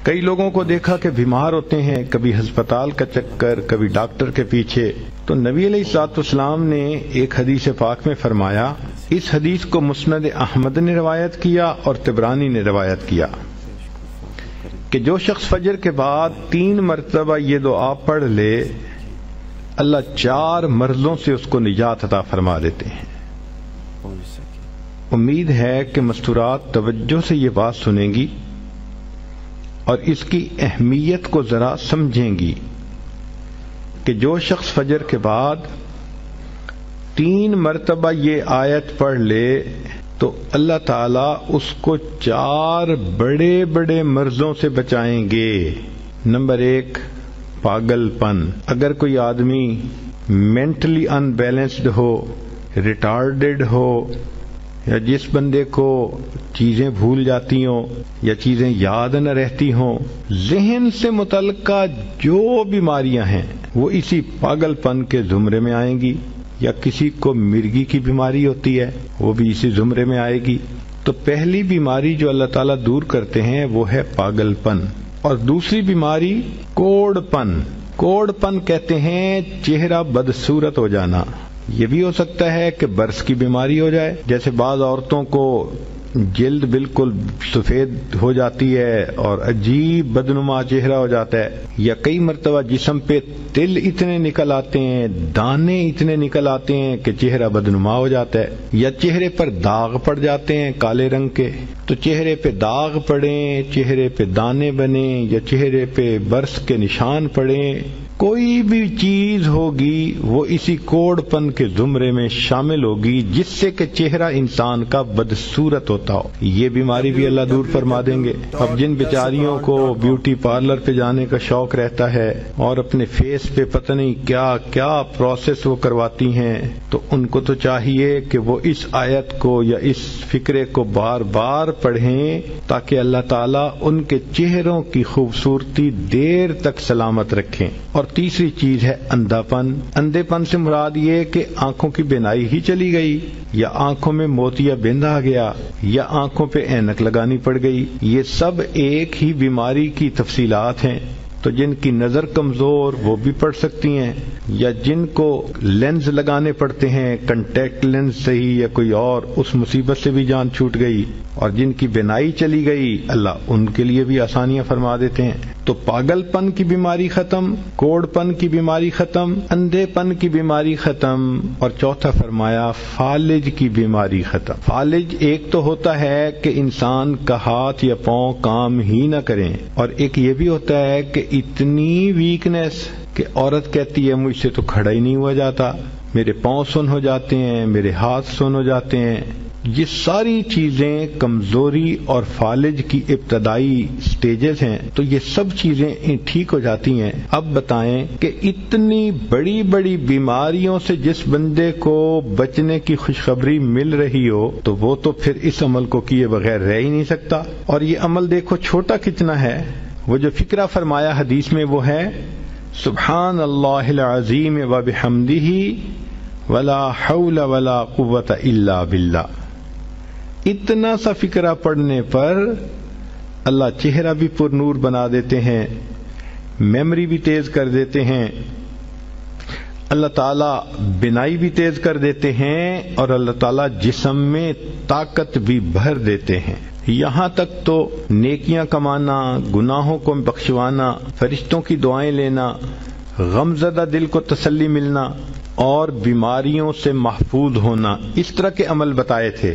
کئی لوگوں کو دیکھا کہ بیمار ہوتے ہیں، کبھی ہسپتال کا چکر، کبھی ڈاکٹر کے پیچھے، تو نبی علیہ الصلوۃ والسلام نے ایک حدیث پاک میں فرمایا، اس حدیث کو مسند احمد نے روایت کیا اور طبرانی نے روایت کیا کہ جو شخص فجر کے بعد 3 مرتبہ یہ دعا پڑھ لے، اللہ 4 مرضوں سے اس کو نجات عطا فرما دیتے ہیں۔ امید ہے کہ مستورات توجہ سے یہ بات سنیں گی اور اس کی اہمیت کو ذرا سمجھیں گی کہ جو شخص فجر کے بعد 3 مرتبہ یہ آیت پڑھ لے تو اللہ تعالیٰ اس کو 4 بڑے بڑے مرضوں سے بچائیں گے۔ نمبر 1، پاگل پن۔ اگر کوئی آدمی مینٹلی ان بیلنسڈ ہو، ریٹارڈڈ ہو، یا جس بندے کو چیزیں بھول جاتی ہوں یا چیزیں یاد نہ رہتی ہوں، ذہن سے متعلقہ جو بیماریاں ہیں وہ اسی پاگل پن کے زمرے میں آئیں گی، یا کسی کو مرگی کی بیماری ہوتی ہے وہ بھی اسی زمرے میں آئے گی۔ تو پہلی بیماری جو اللہ تعالیٰ دور کرتے ہیں وہ ہے پاگل پن، اور دوسری بیماری کوڑ پن۔ کوڑ پن کہتے ہیں چہرہ بدصورت ہو جانا۔ یہ بھی ہو سکتا ہے کہ برس کی بیماری ہو جائے، جیسے بعض عورتوں کو جلد بالکل سفید ہو جاتی ہے اور عجیب بدنما چہرہ ہو جاتا ہے، یا کئی مرتبہ جسم پہ تل اتنے نکل آتے ہیں، دانے اتنے نکل آتے ہیں کہ چہرہ بدنما ہو جاتا ہے، یا چہرے پر داغ پڑ جاتے ہیں کالے رنگ کے۔ تو چہرے پہ داغ پڑیں، چہرے پہ دانے بنیں، یا چہرے پہ برس کے نشان پڑیں، کوئی بھی چیز ہوگی وہ اسی کوڑ پن کے زمرے میں شامل ہوگی جس سے کہ چہرہ انسان کا بدصورت ہوتا ہو۔ یہ بیماری بھی اللہ دور فرما دیں گے۔ اب جن بیچاریوں کو بیوٹی پارلر پہ جانے کا شوق رہتا ہے اور اپنے فیس پہ پتہ نہیں کیا کیا پروسیس وہ کرواتی ہیں، تو ان کو تو چاہیے کہ وہ اس آیت کو یا اس فکرے کو بار بار پڑھیں تاکہ اللہ تعالیٰ ان کے چہروں کی خوبصورتی دیر تک سلامت رکھیں۔ اور تیسری چیز ہے اندھا پن۔ اندھے پن سے مراد یہ کہ آنکھوں کی بینائی ہی چلی گئی، یا آنکھوں میں موتیا بند آ گیا، یا آنکھوں پہ اینک لگانی پڑ گئی۔ یہ سب ایک ہی بیماری کی تفصیلات ہیں۔ تو جن کی نظر کمزور وہ بھی پڑھ سکتی ہیں، یا جن کو لینز لگانے پڑتے ہیں، کنٹیکٹ لینز صحیح یا کوئی اور، اس مصیبت سے بھی جان چھوٹ گئی، اور جن کی بینائی چلی گئی اللہ ان کے لیے بھی آسانیاں فرما دیتے ہیں۔ تو پاگل پن کی بیماری ختم، کوڑ پن کی بیماری ختم، اندھے پن کی بیماری ختم، اور چوتھا فرمایا فالج کی بیماری ختم۔ فالج ایک تو ہوتا ہے کہ انسان کا ہاتھ یا پاؤں کام ہی نہ کریں، اور ایک یہ بھی ہوتا ہے کہ اتنی ویکنیس کہ عورت کہتی ہے مجھ سے تو کھڑا ہی نہیں ہوا جاتا، میرے پاؤں سن ہو جاتے ہیں، میرے ہاتھ سن ہو جاتے ہیں۔ یہ ساری چیزیں کمزوری اور فالج کی ابتدائی سٹیجز ہیں، تو یہ سب چیزیں ٹھیک ہو جاتی ہیں۔ اب بتائیں کہ اتنی بڑی بڑی بیماریوں سے جس بندے کو بچنے کی خوشخبری مل رہی ہو تو وہ تو پھر اس عمل کو کیے بغیر رہ ہی نہیں سکتا۔ اور یہ عمل دیکھو چھوٹا کتنا ہے۔ وہ جو فکرہ فرمایا حدیث میں وہ ہے سبحان اللہ العظیم وبحمدہ ولا حول ولا قوۃ الا باللہ۔ اتنا سا فکرہ پڑھنے پر اللہ چہرہ بھی پر نور بنا دیتے ہیں، میموری بھی تیز کر دیتے ہیں، اللہ تعالیٰ بینائی بھی تیز کر دیتے ہیں، اور اللہ تعالیٰ جسم میں طاقت بھی بھر دیتے ہیں۔ یہاں تک تو نیکیاں کمانا، گناہوں کو بخشوانا، فرشتوں کی دعائیں لینا، غمزدہ دل کو تسلی ملنا، اور بیماریوں سے محفوظ ہونا، اس طرح کے عمل بتائے تھے۔